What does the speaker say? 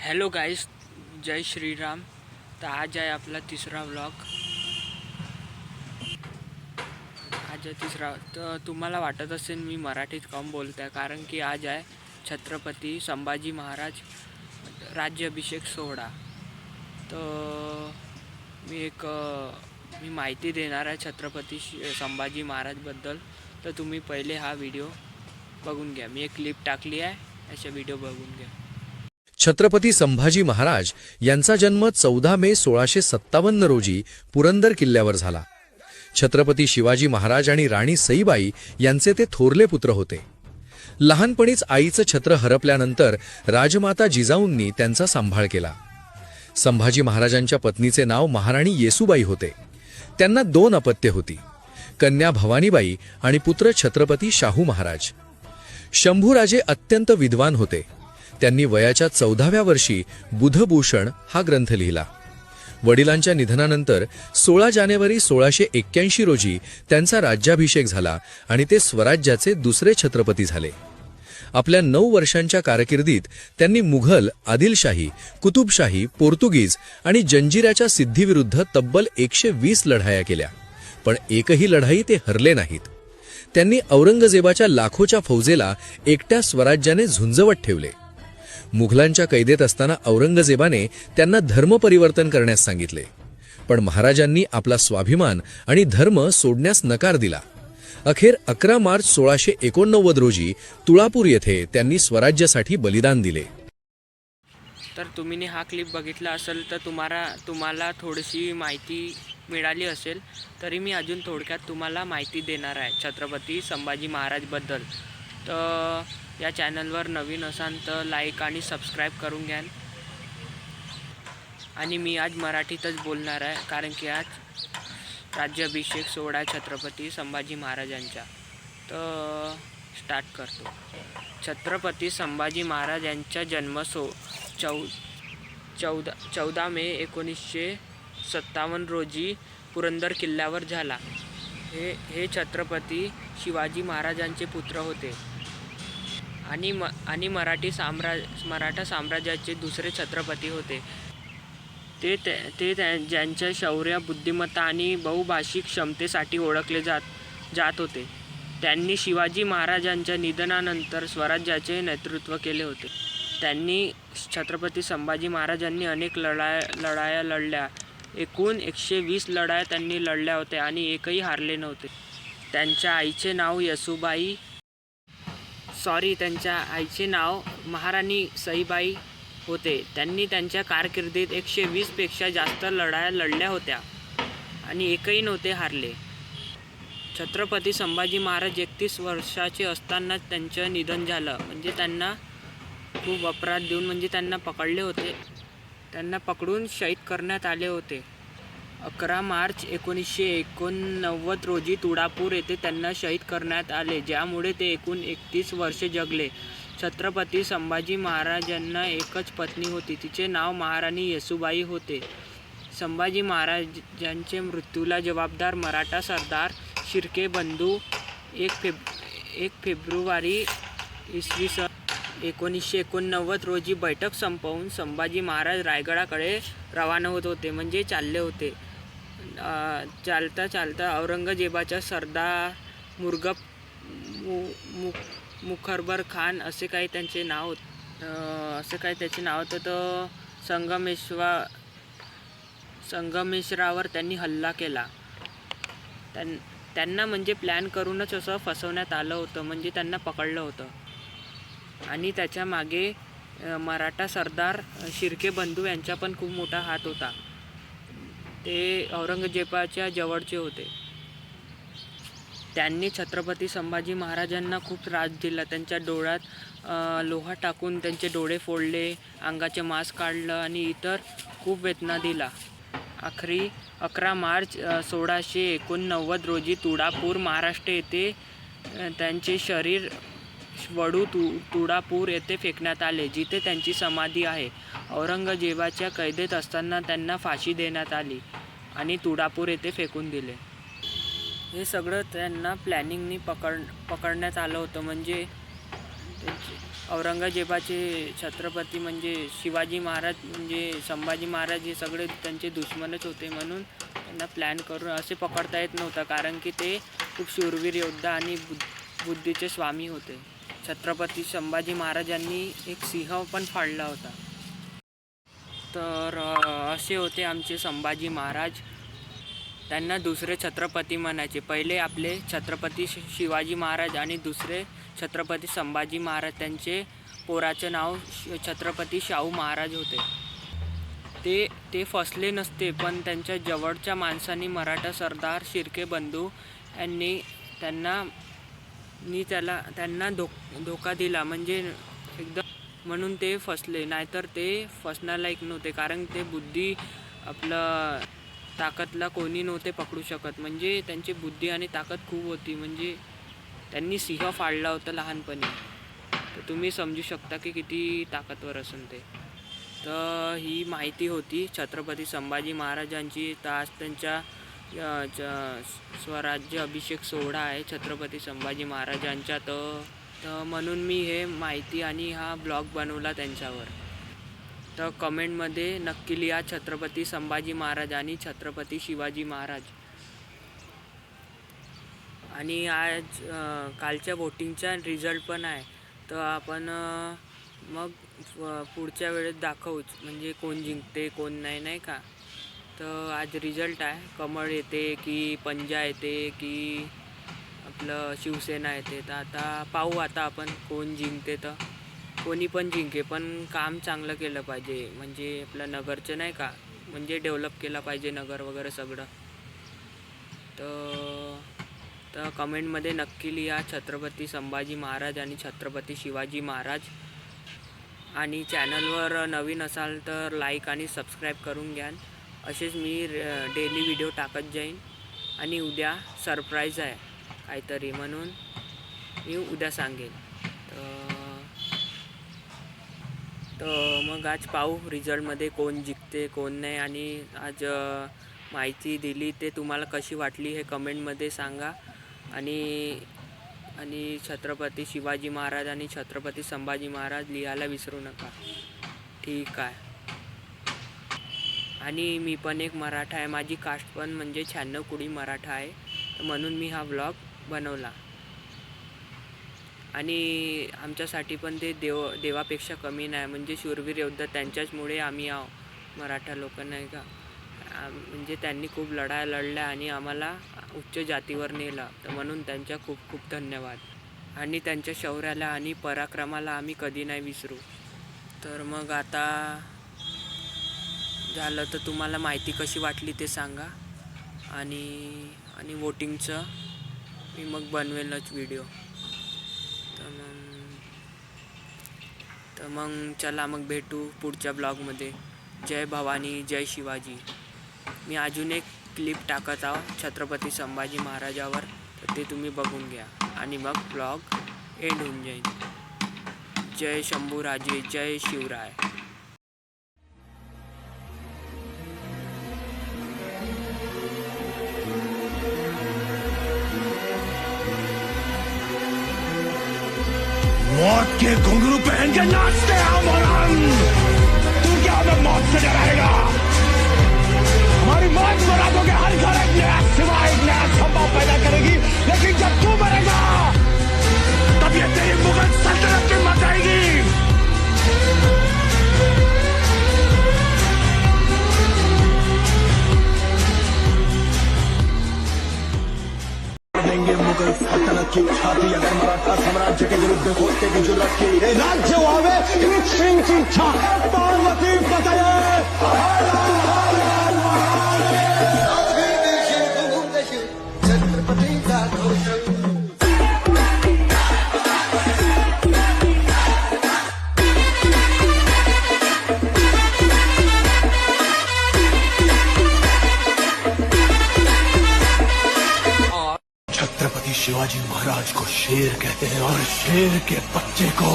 Hello गाईस, जय श्रीराम. तर आज आहे आपला तिसरा व्लॉग. आज आहे तिसरा. तर तुम्हाला वाटत असेल मी मराठीत कम बोलत आहे, कारण की आज आहे छत्रपती संभाजी महाराज राज्याभिषेक सोहळा. तर मी माहिती देणार आहे छत्रपती संभाजी महाराजबद्दल. तर तुम्ही पहिले हा व्हिडिओ बघून घ्या. मी एक क्लिप टाकली आहे, अशा व्हिडिओ बघून घ्या. छत्रपती संभाजी महाराज यांचा जन्म 14 मे 1657 रोजी पुरंदर किल्ल्यावर झाला. छत्रपती शिवाजी महाराज आणि राणी सईबाई यांचे ते थोरले पुत्र होते. लहानपणीच आईचं छत्र हरपल्यानंतर राजमाता जिजाऊंनी त्यांचा सांभाळ केला. संभाजी महाराजांच्या पत्नीचे नाव महाराणी येसूबाई होते. त्यांना 2 अपत्ये होती, कन्या भवानीबाई आणि पुत्र छत्रपती शाहू महाराज. शंभूराजे अत्यंत विद्वान होते. त्यांनी वयाच्या 14व्या वर्षी बुधभूषण हा ग्रंथ लिहिला. वडिलांच्या निधनानंतर 16 जानेवारी 1681 रोजी त्यांचा राज्याभिषेक झाला आणि ते स्वराज्याचे दुसरे छत्रपती झाले. आपल्या 9 वर्षांच्या कारकिर्दीत त्यांनी मुघल, आदिलशाही, कुतुबशाही, पोर्तुगीज आणि जंजिऱ्याच्या सिद्धीविरुद्ध तब्बल 120 लढाया केल्या, पण एकही लढाई ते हरले नाहीत. त्यांनी औरंगजेबाच्या लाखोच्या फौजेला एकट्या स्वराज्याने झुंजवत ठेवले. मुघलांच्या कैदेत असताना औरंगजेबाने त्यांना धर्म परिवर्तन करण्यास सांगितले, पण महाराजांनी आपला स्वाभिमान आणि धर्म सोडण्यास नकार दिला. अखेर 11 मार्च 1689 रोजी तुळापूर येथे त्यांनी स्वराज्यासाठी बलिदान दिले. तर तुम्ही हा क्लिप बघितला असेल तर तुम्हाला थोडीशी माहिती मिळाली असेल. तरी मी अजून थोडक्यात तुम्हाला माहिती देणार आहे छत्रपती संभाजी महाराजबद्दल. तर या चॅनलवर नवीन असाल तर लाईक आणि सबस्क्राईब करून घ्या. आणि मी आज मराठीतच बोलणार आहे, कारण की आज राज्याभिषेक सोहळा छत्रपती संभाजी महाराजांचा. तर स्टार्ट करतो. छत्रपती संभाजी महाराज यांचा जन्म 14 मे 1957 रोजी पुरंदर किल्ल्यावर झाला. हे छत्रपती शिवाजी महाराजांचे पुत्र होते आणि मराठा साम्राज्याचे दुसरे छत्रपती होते. ते ज्यांच्या शौर्य, बुद्धिमत्ता आणि बहुभाषिक क्षमतेसाठी ओळखले जात होते. त्यांनी शिवाजी महाराजांच्या निधनानंतर स्वराज्याचे नेतृत्व केले होते. छत्रपती संभाजी महाराजांनी अनेक लढाया लढल्या. एकूण 120 लढाया त्यांनी लढल्या होत्या आणि एकही हारले नव्हते. त्यांच्या आईचे नाव महाराणी सईबाई होते. त्यांनी त्यांच्या कारकिर्दीत 120 पेक्षा जास्त लढाया लढल्या होत्या आणि एकही नव्हते हारले. छत्रपती संभाजी महाराज 31 वर्षाचे असतानाच त्यांचं निधन झालं. म्हणजे त्यांना खूप अपराध देऊन त्यांना पकडले होते. त्यांना पकडून शहीद करण्यात आले होते. 11 मार्च 1989 रोजी तुळापूर येथे त्यांना शहीद करण्यात आले, ज्यामुळे ते एकूण 31 वर्षे जगले. छत्रपती संभाजी महाराजांना एकच पत्नी होती. तिचे नाव महाराणी येसूबाई होते. संभाजी महाराजांच्या मृत्यूला जबाबदार मराठा सरदार शिर्के बंधू 1 फेब्रुवारी इसवी सन 1989 रोजी बैठक संपवून संभाजी महाराज रायगडाकडे रवाना होत होते, म्हणजे चालले होते. चालता औरंगजेबाचा सरदार मुखर्बर खान असे काही त्याचे नाव होतं. तो संगमेश्वरावर त्यांनी हल्ला केला. त्यांना प्लॅन करूनच असं फसवण्यात आलं होतं, म्हणजे त्यांना पकडलं होतं. आणि त्याच्या मागे मराठा सरदार शिर्के बंधू यांचा पण खूप मोठा हात होता. ते औरंगजेबाच्या जवळचे होते. त्यांनी छत्रपती संभाजी महाराजांना खूप त्रास दिला. त्यांच्या डोळ्यात लोहा टाकून त्यांचे डोळे फोडले, अंगाचे मांस काढलं आणि इतर खूप वेदना दिला. आखरी 11 मार्च 1689 रोजी तुळापूर, महाराष्ट्र येथे त्यांचे शरीर वडू तुळापूर येथे फेकण्यात आले, जिथे त्यांची समाधी आहे. औरंगजेबाच्या कैदेत असताना त्यांना फाशी देण्यात आली आणि तुळापूर येथे फेकून दिले. हे सगळं त्यांना प्लॅनिंगनी पकडण्यात आलं होतं. म्हणजे औरंगजेबाचे छत्रपती म्हणजे शिवाजी महाराज म्हणजे संभाजी महाराज हे सगळे त्यांचे दुश्मनच होते, म्हणून त्यांना प्लॅन करून असे पकडता येत नव्हता, कारण की ते खूप शूरवीर योद्धा आणि बुद्धीचे स्वामी होते. छत्रपती संभाजी महाराजांनी एक सिंह पण फाडला होता. तर असे होते आमचे संभाजी महाराज. त्यांना दुसरे छत्रपती म्हणायचे. पहिले आपले छत्रपती शिवाजी महाराज आणि दुसरे छत्रपती संभाजी महाराज. त्यांचे पोराचे नाव छत्रपती शाहू महाराज होते. ते फसले नसते, पण त्यांच्या जवळच्या माणसांनी मराठा सरदार शिर्के बंधू यांनी त्यांना धोका दिला, म्हणजे एकदम म्हणून ते फसले. नाहीतर ते फसण्यालायक नव्हते, कारण ते बुद्धी आपलं ताकदला कोणी नव्हते पकडू शकत. म्हणजे त्यांची बुद्धी आणि ताकद खूप होती. म्हणजे त्यांनी सिंह फाडला होता लहानपणी. तर तुम्ही समजू शकता की किती ताकदवर असेल ते. तर ही माहिती होती छत्रपती संभाजी महाराजांची. तर आज त्यांच्या स्वराज्य अभिषेक सोहळा आहे छत्रपती संभाजी महाराजांचा. तर म्हणून मी हे माहिती आणि हा ब्लॉग बनवला त्यांच्यावर. तर कमेंटमध्ये नक्की लिहा छत्रपती संभाजी महाराज आणि छत्रपती शिवाजी महाराज. आणि आज कालच्या वोटिंगचा रिझल्ट पण आहे. तर आपण मग पुढच्या वेळेस दाखवूच, म्हणजे कोण जिंकते कोण नाही, नाही का. तर आज रिझल्ट आहे. कमळ येते की पंजा येते की आपलं शिवसेना येते. तर आता पाहू आता आपण कोण जिंकते. तर कोणी पण जिंके, पण काम चांगलं केलं पाहिजे. म्हणजे आपलं नगरचं नाही का, म्हणजे डेव्हलप केलं पाहिजे नगर वगैरे सगळं. तर कमेंटमध्ये नक्की लिहा छत्रपती संभाजी महाराज आणि छत्रपती शिवाजी महाराज. आणि चॅनलवर नवीन असाल तर लाईक आणि सबस्क्राईब करून घ्या. असेच मी डेली व्हिडिओ टाकत जाईन. आणि उद्या सरप्राईज आहे काहीतरी, म्हणून मी उद्या सांगेन. तर मग आज पाहू रिझल्टमध्ये कोण जिंकते कोण नाही. आणि आज माहिती दिली ते तुम्हाला कशी वाटली हे कमेंटमध्ये सांगा. आणि छत्रपती शिवाजी महाराज आणि छत्रपती संभाजी महाराज लिहायला विसरू नका. ठीक आहे. आणि मी पण एक मराठा आहे. माझी कास्ट पण म्हणजे 96 कुडी मराठा आहे. तर म्हणून मी हा व्लॉग बनवला. आणि आमच्यासाठी पण ते देवापेक्षा कमी नाही. म्हणजे शूरवीर योद्धा त्यांच्याचमुळे आम्ही आहो मराठा लोक, नाही का. म्हणजे त्यांनी खूप लढाया लढल्या आणि आम्हाला उच्च जातीवर नेलं. तर म्हणून त्यांच्या खूप खूप धन्यवाद. आणि त्यांच्या शौर्याला आणि पराक्रमाला आम्ही कधी नाही विसरू. तर मग आता झालं. तर तुम्हाला माहिती कशी वाटली ते सांगा. आणि वोटिंगचं मी मग बनवेलच व्हिडिओ. तर मग चला मग भेटू पुढच्या ब्लॉगमध्ये. जय भवानी जय शिवाजी. मी अजून एक क्लिप टाकत आहो छत्रपती संभाजी महाराजावर. तर ते तुम्ही बघून घ्या आणि मग ब्लॉग एंड होऊन जाईल. जय शंभूराजे जय शिवराय. मौत के घुंघरू पहन के नाचते हैं मोरन। तू क्या हमें मौत से डराएगा? हमारी मौत मुरादों के हर घर एक नया सिवा एक नया संभव पैदा करेगी। लेकिन जब तू मरेगा तब ये तेरी मुगल सल्तनत की मर जाएगी। देंगे मुगल सल्तनत की छाती अगर मराठा साम्राज्य के विरुद्ध होते की जरूरत की राज्य वावे सिंह की इच्छा पार्वती बताए। छत्रपति शिवाजी महाराज को शेर कहते हैं और शेर के बच्चे को